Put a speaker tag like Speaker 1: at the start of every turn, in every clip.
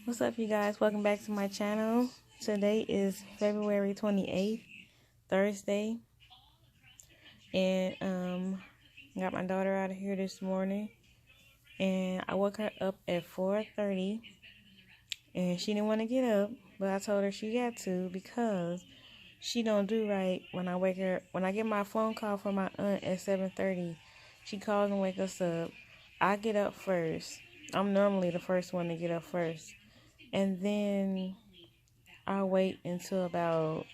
Speaker 1: What's up, you guys? Welcome back to my channel. Today is February 28th, Thursday, and got my daughter out of here this morning, and I woke her up at 4:30, and she didn't want to get up, but I told her she got to because she don't do right when I wake her. When I get my phone call from my aunt at 7:30, she calls and wake us up. I get up first. I'm normally the first one to get up first, and then I'll wait until about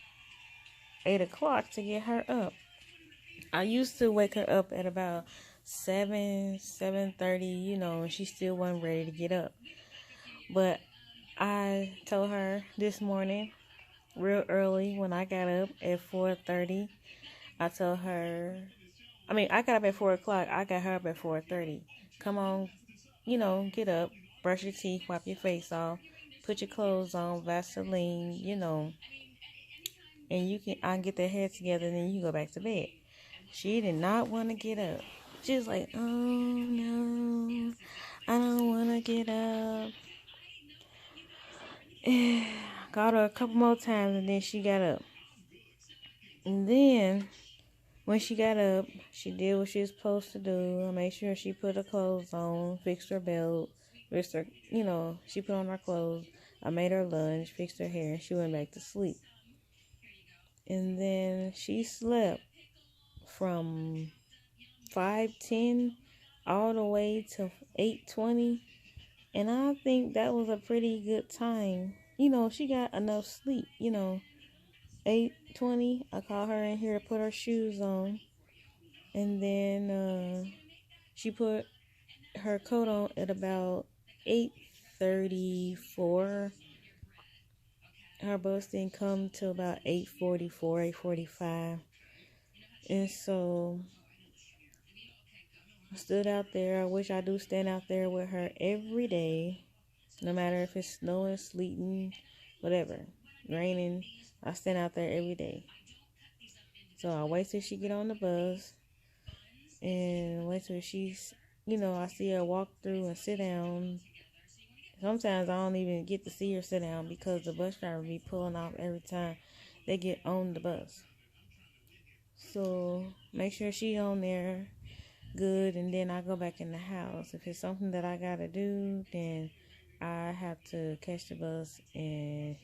Speaker 1: 8 o'clock to get her up. I used to wake her up at about 7:30, and she still wasn't ready to get up. But I told her this morning, real early, when I got up at 4:30, I told her, I got up at 4 o'clock. I got her up at 4:30. Come on, get up, brush your teeth, wipe your face off, put your clothes on, Vaseline, and I can get their head together, and then you go back to bed. She did not want to get up. She was like, oh no, I don't want to get up. Called her a couple more times, and then she got up. And then when she got up, she did what she was supposed to do. I made sure she put her clothes on, fixed her belt, she put on her clothes. I made her lunch, fixed her hair, and she went back to sleep. And then she slept from 5:10 all the way to 8:20, and I think that was a pretty good time. She got enough sleep. 8:20, I called her in here to put her shoes on, and then she put her coat on at about 8:34. Her bus didn't come till about 8:44, 8:45, and so I stood out there. I wish I do stand out there with her every day, no matter if it's snowing, sleeting, whatever, raining. I stand out there every day. So I wait till she get on the bus, and wait till she's, I see her walk through and sit down. Sometimes I don't even get to see her sit down because the bus driver be pulling off every time they get on the bus. So make sure she's on there good, and then I go back in the house. If it's something that I gotta do, then I have to catch the bus and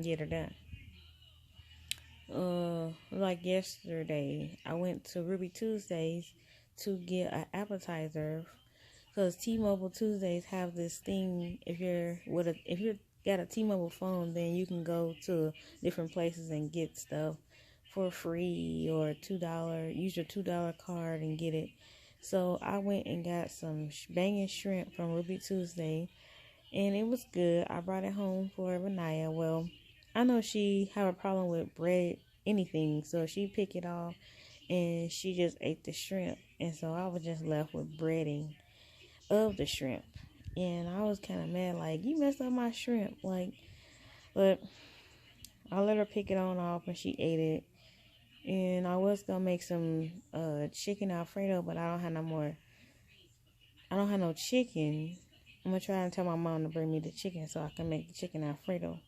Speaker 1: get her done. Like yesterday, I went to Ruby Tuesdays to get an appetizer, because T-Mobile Tuesdays have this thing. If you got a T-Mobile phone, then you can go to different places and get stuff for free, or $2. Use your $2 card and get it. So I went and got some banging shrimp from Ruby Tuesday, and it was good. I brought it home for Renaya. Well, I know she have a problem with bread, anything, so she picked it off and she just ate the shrimp, and so I was just left with breading of the shrimp. And I was kind of mad, like, you messed up my shrimp, but I let her pick it on off and she ate it. And I was gonna make some chicken Alfredo, but I don't have no chicken. I'm gonna try and tell my mom to bring me the chicken so I can make the chicken Alfredo.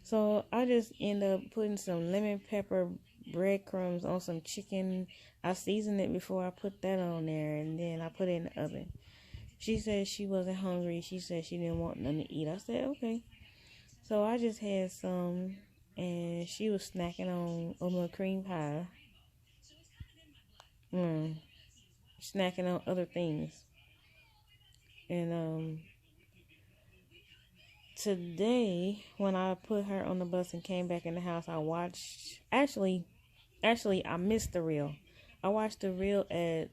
Speaker 1: So I just end up putting some lemon pepper breadcrumbs on some chicken. I seasoned it before I put that on there, and then I put it in the oven. She said she wasn't hungry. She said she didn't want nothing to eat. I said, okay. So I just had some, and she was snacking on oatmeal cream pie. Snacking on other things. And today, when I put her on the bus and came back in the house, I watched, actually, I missed the reel. I watched the reel at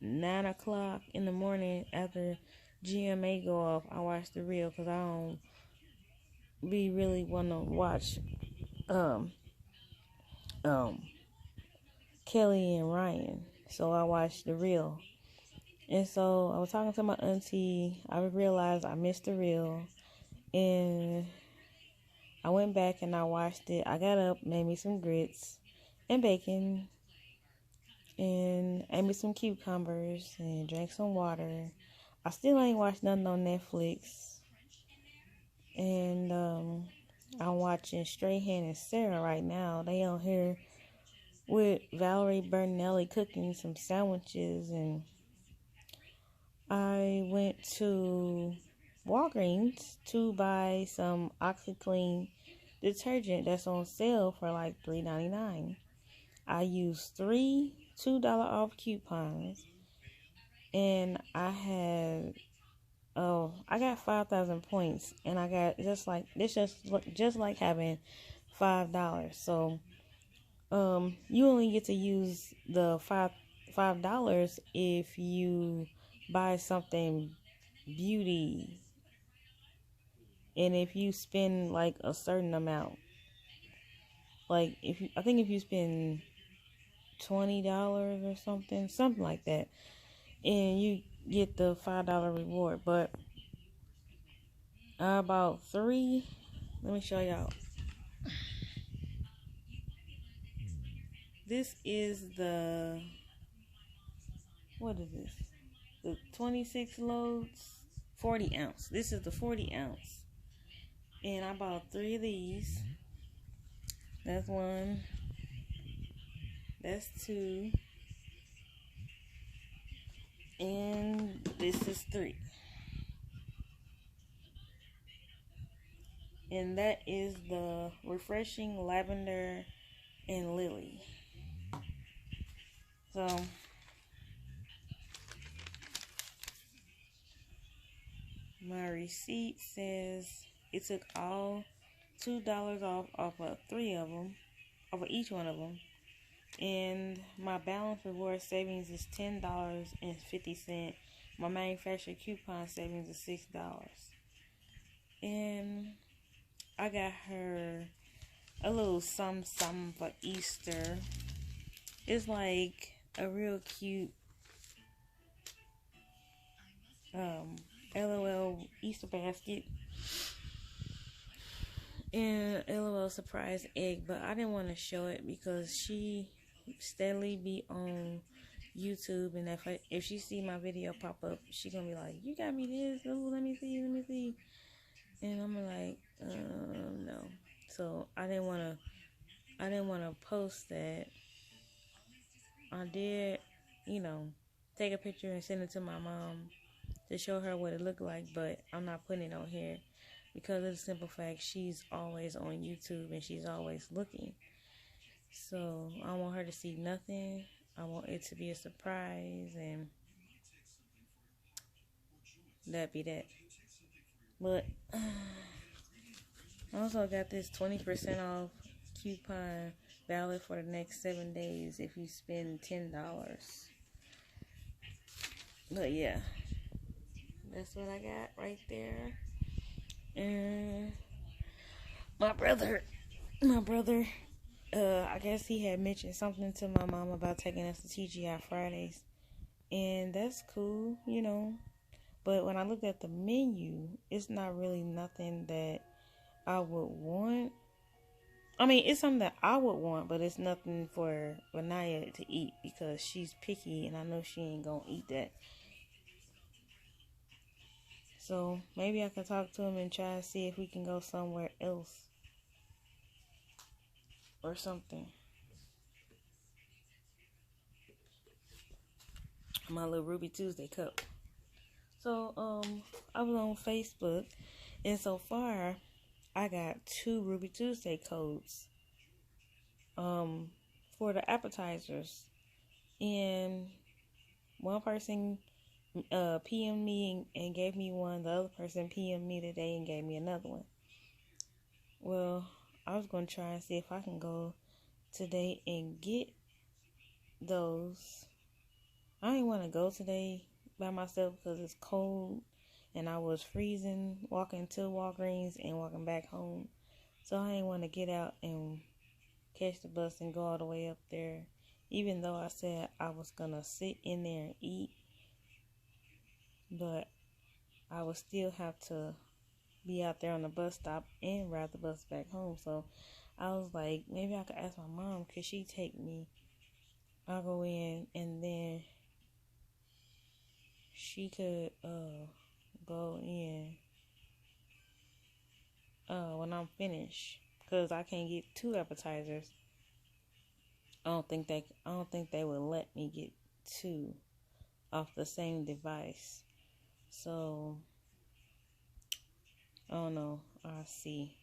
Speaker 1: 9 o'clock in the morning after GMA go off. I watched the reel because I don't really want to watch Kelly and Ryan. So I watched the reel. And so I was talking to my auntie. I realized I missed the reel. And I went back and I watched it. I got up, made me some grits and bacon, and ate me some cucumbers and drank some water. I still ain't watched nothing on Netflix. And I'm watching Strahan and Sarah right now. They on here with Valerie Bertinelli cooking some sandwiches, and I went to Walgreens to buy some OxyClean detergent that's on sale for like $3.99. I used three $2 off coupons, and I got 5,000 points, and I got just like having $5. So you only get to use the $5 if you buy something beauty, and if you spend like a certain amount, like I think if you spend $20 or something like that, and you get the $5 reward. But I bought three. Let me show y'all. This is what is this? The 26 loads, 40 ounce. This is the 40 ounce. And I bought three of these. That's one. That's two. And this is three. And that is the refreshing lavender and lily. So my receipt says it took all $2 off of three of them, off of each one of them. And my balance reward savings is $10.50. My manufacturer coupon savings is $6. And I got her a little something for Easter. It's like a real cute LOL Easter basket and LOL surprise egg, but I didn't want to show it because she steadily be on YouTube, and if she see my video pop up, she gonna be like, "You got me this? Oh, let me see," and I'm like, no. So I didn't wanna post that. I did, take a picture and send it to my mom to show her what it looked like, but I'm not putting it on here because of the simple fact she's always on YouTube and she's always looking. So I want her to see nothing. I want it to be a surprise, and that be that. But I also got this 20% off coupon valid for the next 7 days if you spend $10. But yeah, that's what I got right there. And my brother, I guess he had mentioned something to my mom about taking us to TGI Fridays, and that's cool. But when I looked at the menu, it's not really nothing that I would want. I mean, it's something that I would want, but it's nothing for Renaya to eat because she's picky, and I know she ain't gonna eat that. So maybe I can talk to him and try to see if we can go somewhere else or something. My little Ruby Tuesday cup. So I was on Facebook, and so far I got 2 Ruby Tuesday codes for the appetizers, and one person PM'd me and gave me one. The other person PM'd me today and gave me another one. Well, I was gonna try and see if I can go today and get those. I didn't want to go today by myself because it's cold and I was freezing walking to Walgreens and walking back home. So I didn't want to get out and catch the bus and go all the way up there. Even though I said I was going to sit in there and eat, but I would still have to be out there on the bus stop and ride the bus back home. So I was like, maybe I could ask my mom, could she take me? I'll go in and then she could go in I'm finished, because I can't get two appetizers. I don't think they would let me get two off the same device. So I don't know. I'll see.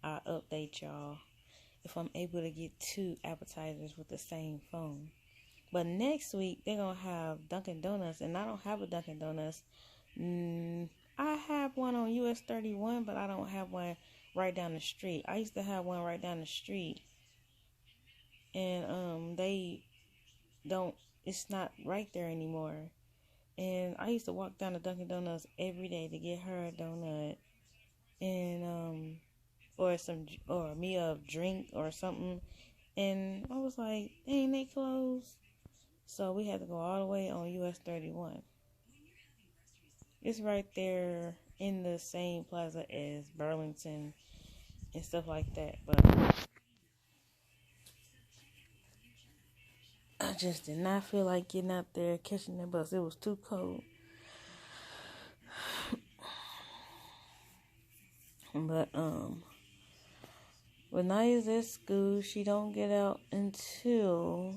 Speaker 1: I'll update y'all if I'm able to get two appetizers with the same phone. But next week they're gonna have Dunkin' Donuts, and I don't have a Dunkin' Donuts. I have one on US 31, but I don't have one right down the street. I used to have one right down the street, and they don't. It's not right there anymore. And I used to walk down to Dunkin' Donuts every day to get her a donut, and or me a drink or something. And I was like, dang, they closed. So we had to go all the way on US 31. It's right there in the same plaza as Burlington and stuff like that. But I just did not feel like getting out there catching the bus. It was too cold. But when Naya's at school, she don't get out until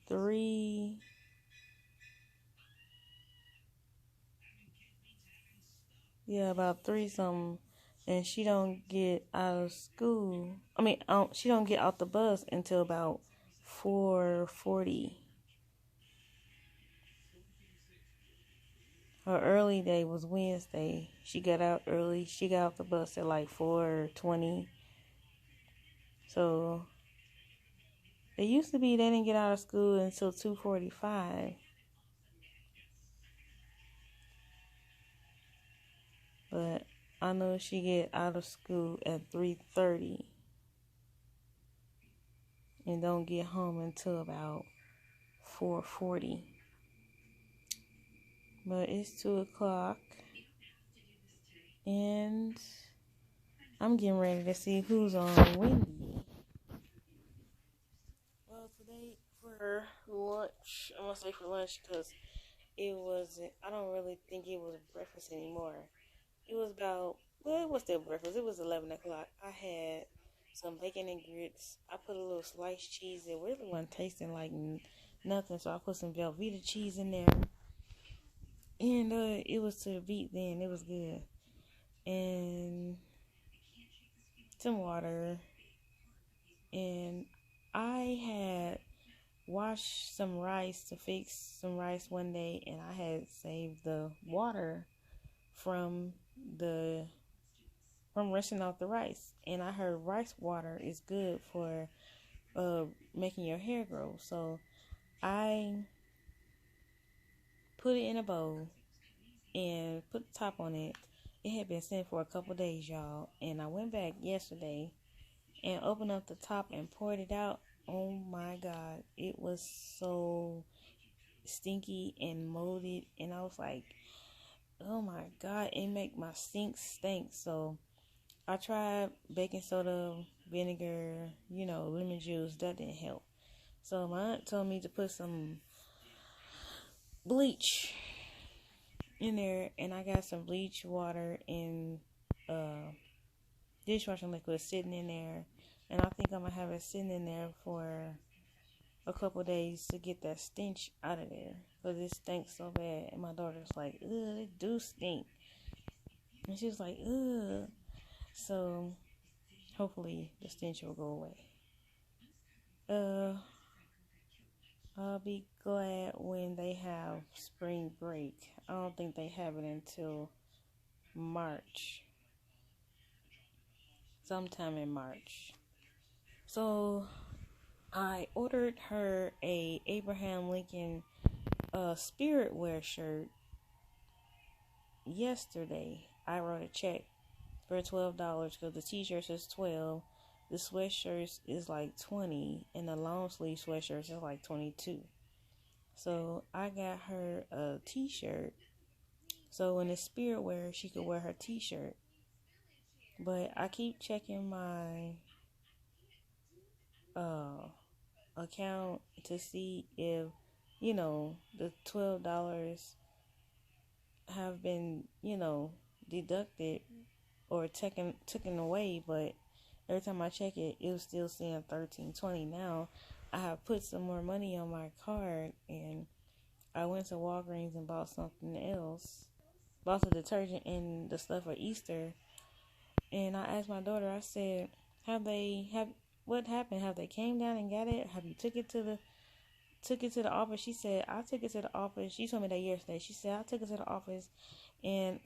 Speaker 1: 3. Yeah, about 3 something. And she don't get out of school. She don't get out the bus until about 4:40. Her early day was Wednesday. She got out early. She got off the bus at like 4:20. So it used to be they didn't get out of school until 2:45. But I know she get out of school at 3:30 and don't get home until about 4:40. But it's 2 o'clock, and I'm getting ready to see who's on Wendy. Well, today for lunch, I'm gonna say for lunch because it wasn't. I don't really think it was breakfast anymore. It was about. Well, it was still breakfast. It was 11 o'clock. I had some bacon and grits. I put a little sliced cheese. It really wasn't tasting like nothing, so I put some Velveeta cheese in there, and it was to beat. Then it was good, and some water, and I had washed some rice to fix some rice one day, and I had saved the water from the from rinsing off the rice. And I heard rice water is good for making your hair grow. So I put it in a bowl and put the top on it. It had been sitting for a couple days, y'all, and I went back yesterday and opened up the top and poured it out. Oh my God, it was so stinky and molded, and I was like, oh my God, it make my sink stink. So I tried baking soda, vinegar, lemon juice. That didn't help. So my aunt told me to put some bleach in there, and I got some bleach water and dishwashing liquid sitting in there, and I think I'm gonna have it sitting in there for a couple days to get that stench out of there, because it stinks so bad. And my daughter's like, ugh, it do stink, and she's like, ugh. So hopefully the stench will go away. I'll be glad when they have spring break. I don't think they have it until March. Sometime in March. So I ordered her a Abraham Lincoln spirit wear shirt yesterday. I wrote a check for $12 because the t-shirts is $12. The sweatshirts is like $20, and the long sleeve sweatshirts is like $22. So I got her a t-shirt, so when it's spirit wear, she could wear her t-shirt. But I keep checking my account to see if the $12 have been deducted or taken away, but every time I check it, it was still saying 13.20. Now I have put some more money on my card, and I went to Walgreens and bought something else. Bought the detergent and the stuff for Easter. And I asked my daughter, I said, what happened? Have they came down and got it? Have you took it to the office? She said, I took it to the office. She told me that yesterday. She said, I took it to the office, and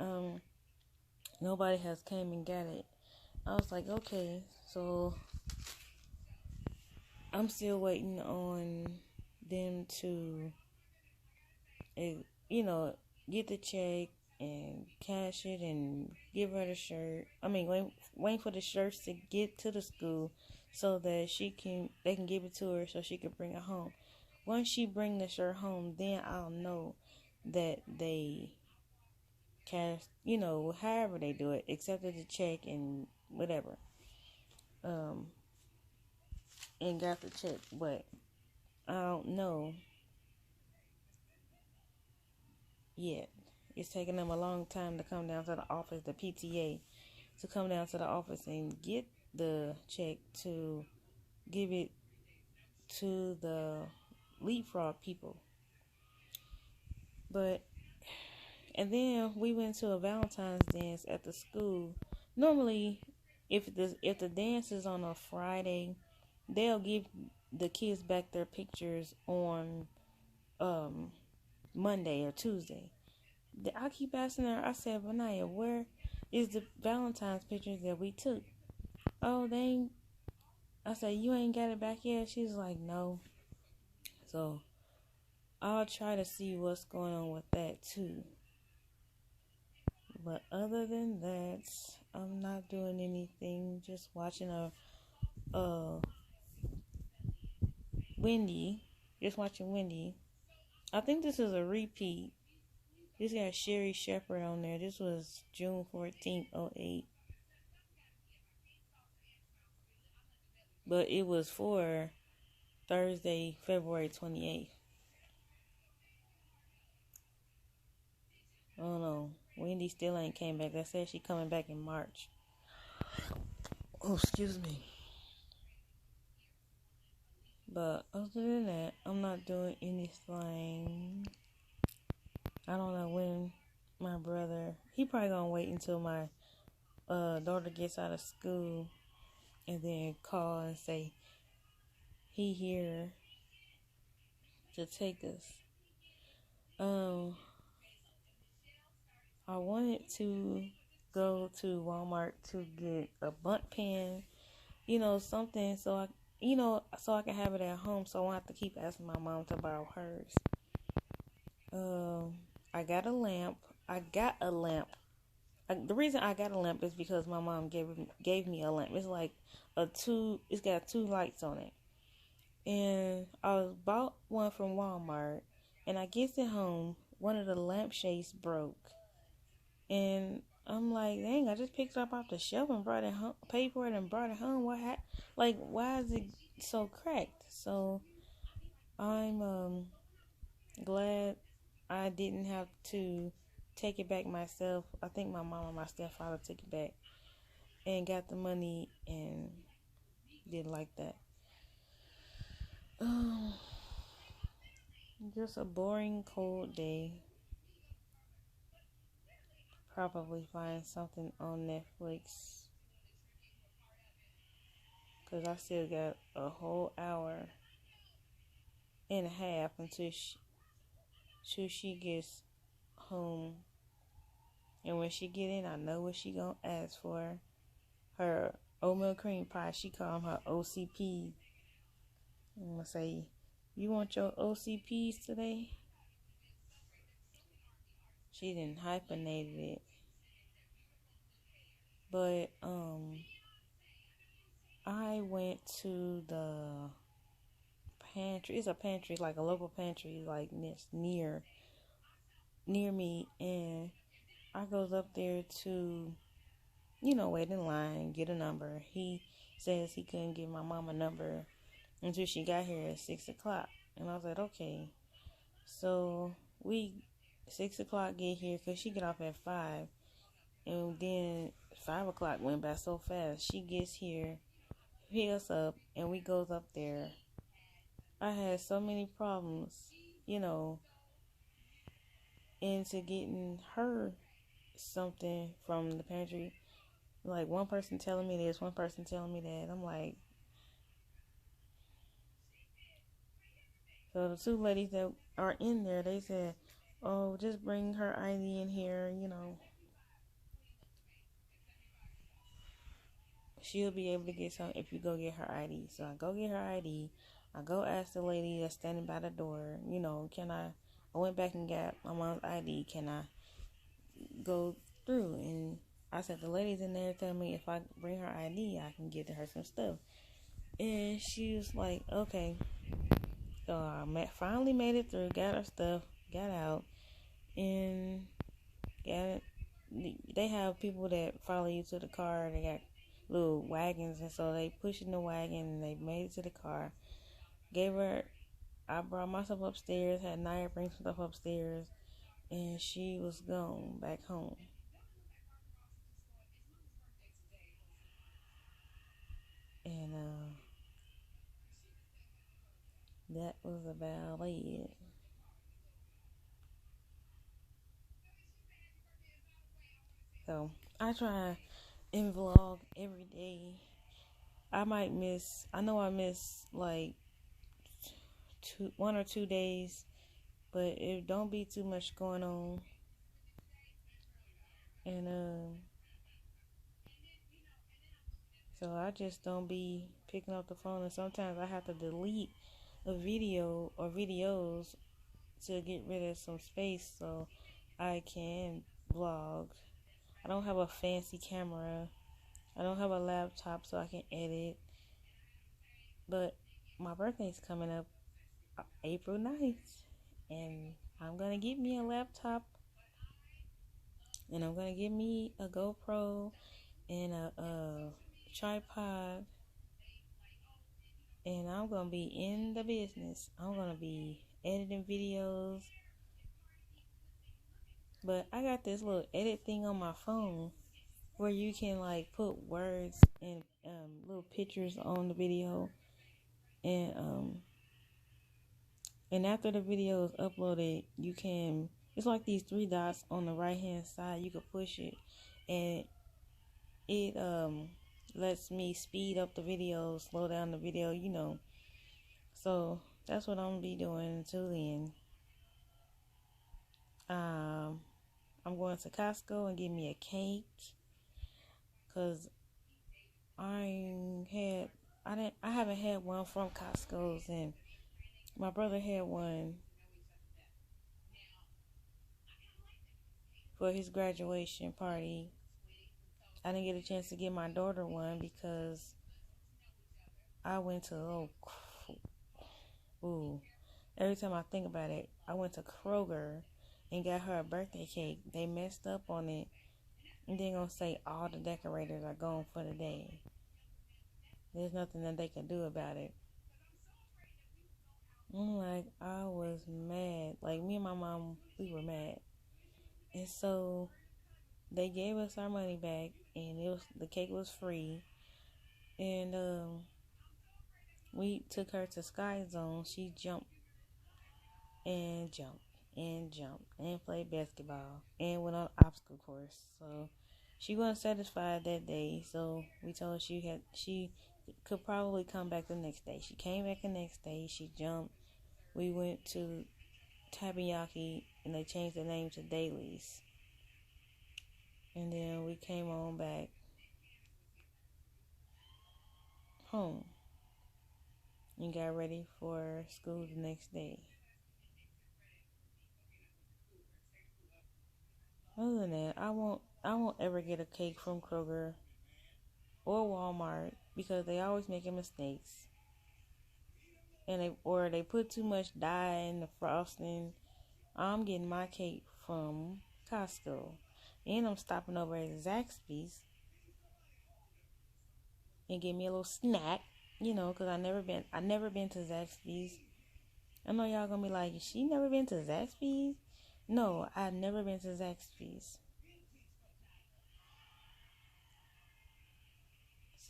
Speaker 1: nobody has came and got it. I was like, okay. So I'm still waiting on them to, you know, get the check and cash it and give her the shirt. I mean, waiting for the shirts to get to the school so that they can give it to her so she can bring it home. Once she bring the shirt home, then I'll know that they cash, however they do it, accepted the check and whatever, um, and got the check. But I don't know yet. It's taking them a long time to come down to the office, the PTA, to come down to the office and get the check to give it to the leapfrog people. But and then we went to a Valentine's dance at the school. Normally, if the dance is on a Friday, they'll give the kids back their pictures on Monday or Tuesday. I keep asking her. I said, Vanaya, where is the Valentine's pictures that we took? Oh, they ain't. I said, you ain't got it back yet? She's like, no. So I'll try to see what's going on with that too. But other than that, I'm not doing anything. Just watching Wendy. Just watching Wendy. I think this is a repeat. This got Sherry Shepherd on there. This was June 14th, 08. But it was for Thursday, February 28th. I don't know. Wendy still ain't came back. They said she coming back in March. Oh, excuse me. But other than that, I'm not doing anything. I don't know when my brother, he probably gonna wait until my daughter gets out of school and then call and say he here to take us. I wanted to go to Walmart to get a bunt pen, something so I can have it at home, so I won't have to keep asking my mom to borrow hers. I got a lamp. The reason I got a lamp is because my mom gave me a lamp. It's like it's got two lights on it. And I bought one from Walmart, and I get it home, one of the lampshades broke. And I'm like, dang, I just picked it up off the shelf and brought it home, paid for it and brought it home. Why is it so cracked? So I'm glad I didn't have to take it back myself. I think my mom and my stepfather took it back and got the money and did like that. Just a boring, cold day. Probably find something on Netflix, because I still got a whole hour and a half until she gets home. And when she get in, I know what she gonna ask for. Her oatmeal cream pie, she call them her OCP. I'm gonna say, you want your OCPs today? She didn't hyphenated it. But I went to the pantry. It's a pantry, like a local pantry, like near me, and I goes up there to, wait in line, get a number. He says he couldn't give my mom a number until she got here at 6:00, and I was like, okay. So we 6:00 get here because she get off at 5, And then 5 o'clock went by so fast. She gets here, pick us up, and we goes up there. I had so many problems, you know, into getting her something from the pantry. Like one person telling me this, one person telling me that. I'm like, so the two ladies that are in there, they said, "Oh, just bring her ID in here, you know. She'll be able to get some if you go get her ID." So I go get her ID. I go ask the lady that's standing by the door, you know, can I went back and got my mom's ID. Can I go through? And I said, the lady's in there telling me if I bring her ID, I can get her some stuff. And she was like, okay. So I finally made it through, got her stuff, got out, and got it. They have people that follow you to the car. They got little wagons, and so they pushed in the wagon, and they made it to the car. Gave her, I brought myself upstairs, had Naya bring some stuff upstairs, and she was gone back home. And that was about it. So I try and vlog every day. I know I miss like 1 or 2 days, but it don't be too much going on. And so I just don't be picking up the phone, and sometimes I have to delete a video or videos to get rid of some space so I can vlog. I don't have a fancy camera. I don't have a laptop so I can edit. But my birthday's coming up April 9th, and I'm gonna get me a laptop, and I'm gonna get me a GoPro and a tripod, and I'm gonna be in the business. I'm gonna be editing videos. But I got this little edit thing on my phone where you can like put words and little pictures on the video, and after the video is uploaded, you can. It's like these three dots on the right hand side. You can push it, and it lets me speed up the video, slow down the video, you know. So that's what I'm gonna be doing until then. Um, I'm going to Costco and get me a cake, cause I haven't had one from Costco's, and my brother had one for his graduation party. I didn't get a chance to get my daughter one because I went to ooh. Every time I think about it, I went to Kroger and got her a birthday cake. They messed up on it, and then gonna say all the decorators are gone for the day. There's nothing that they can do about it. I was mad. Like, me and my mom, we were mad. And so they gave us our money back, and the cake was free. And we took her to Sky Zone. She jumped and jumped and jumped and played basketball and went on obstacle course. So she wasn't satisfied that day. So we told her she could probably come back the next day. She came back the next day. She jumped. We went to Tabayaki, and they changed the name to Dailies. And then we came on back home and got ready for school the next day. Other than that, I won't ever get a cake from Kroger or Walmart because they always making mistakes. And they put too much dye in the frosting. I'm getting my cake from Costco. And I'm stopping over at Zaxby's and get me a little snack, you know, because I never been to Zaxby's. I know y'all gonna be like, she never been to Zaxby's? No, I've never been to Zaxby's.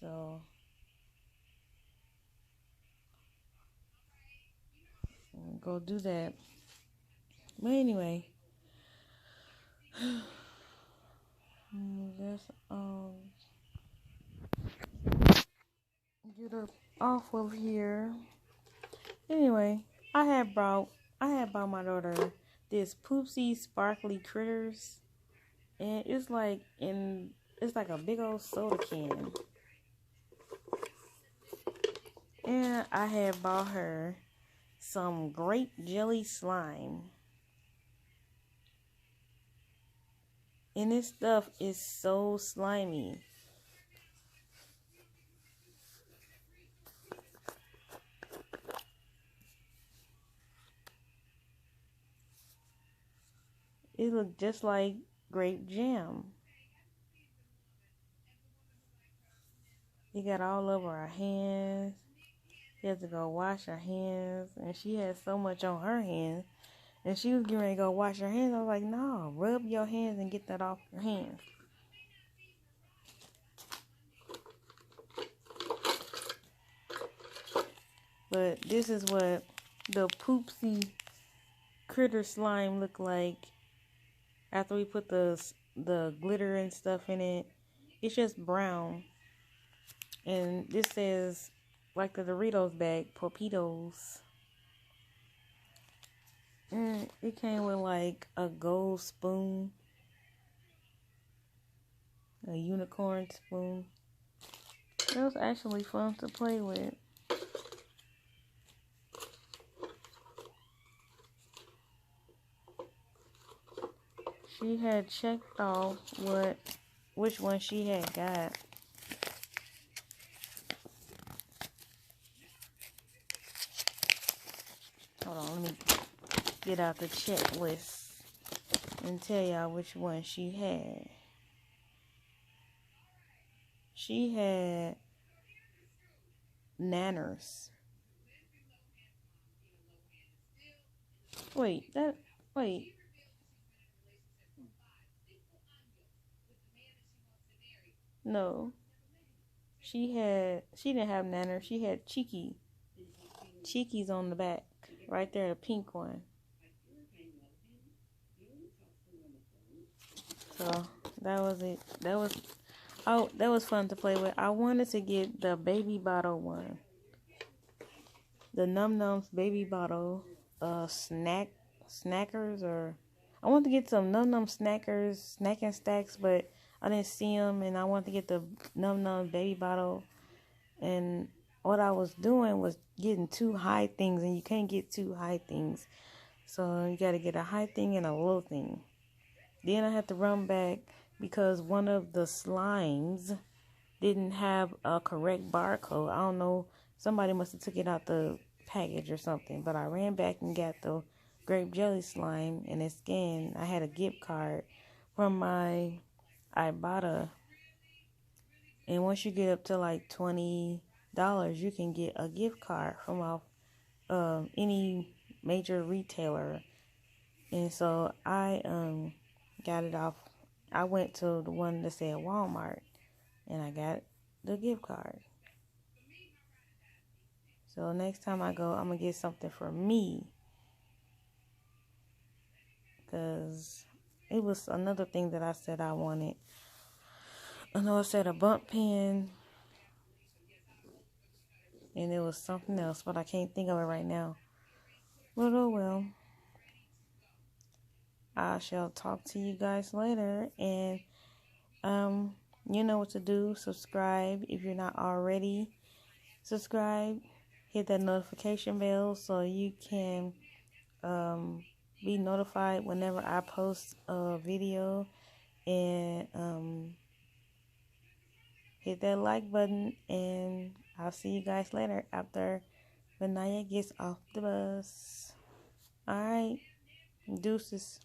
Speaker 1: So go do that. But anyway, let's get up off of here. Anyway, I had bought my daughter this Poopsie Sparkly Critters, and it's like a big old soda can. And I had bought her some grape jelly slime. And this stuff is so slimy. It looked just like grape jam. It got all over her hands. She had to go wash her hands. And she had so much on her hands. And she was getting ready to go wash her hands. I was like, no, rub your hands and get that off your hands. But this is what the Poopsie Critter slime looked like after we put the glitter and stuff in it. It's just brown. And this says, like the Doritos bag, Popitos. And it came with like a gold spoon. A unicorn spoon. It was actually fun to play with. She had checked off which one she had got. Hold on, let me get out the checklist and tell y'all which one she had. She had Nanners. Wait. No. She didn't have Nanners. She had Cheeky. Cheeky's on the back. Right there, the pink one. So that was it. That was fun to play with. I wanted to get the baby bottle one. The Num Nums baby bottle snackers, or I wanted to get some Num Num snackers, snacking stacks, but I didn't see them, and I wanted to get the Num Num baby bottle. And what I was doing was getting two high things, and you can't get two high things. So you got to get a high thing and a low thing. Then I had to run back because one of the slimes didn't have a correct barcode. I don't know. Somebody must have took it out the package or something. But I ran back and got the grape jelly slime, and it scanned. I had a gift card from my Ibotta. And once you get up to like $20, you can get a gift card from off any major retailer. And so I got it off. I went to the one that said Walmart, and I got the gift card. So next time I go, I'm going to get something for me. Because it was another thing that I said I wanted. I know I said a bump pen. And it was something else, but I can't think of it right now. But oh well. I shall talk to you guys later. And you know what to do. Subscribe if you're not already. Subscribe. Hit that notification bell so you can be notified whenever I post a video. And hit that like button. And I'll see you guys later after Benaya gets off the bus. Alright. Deuces.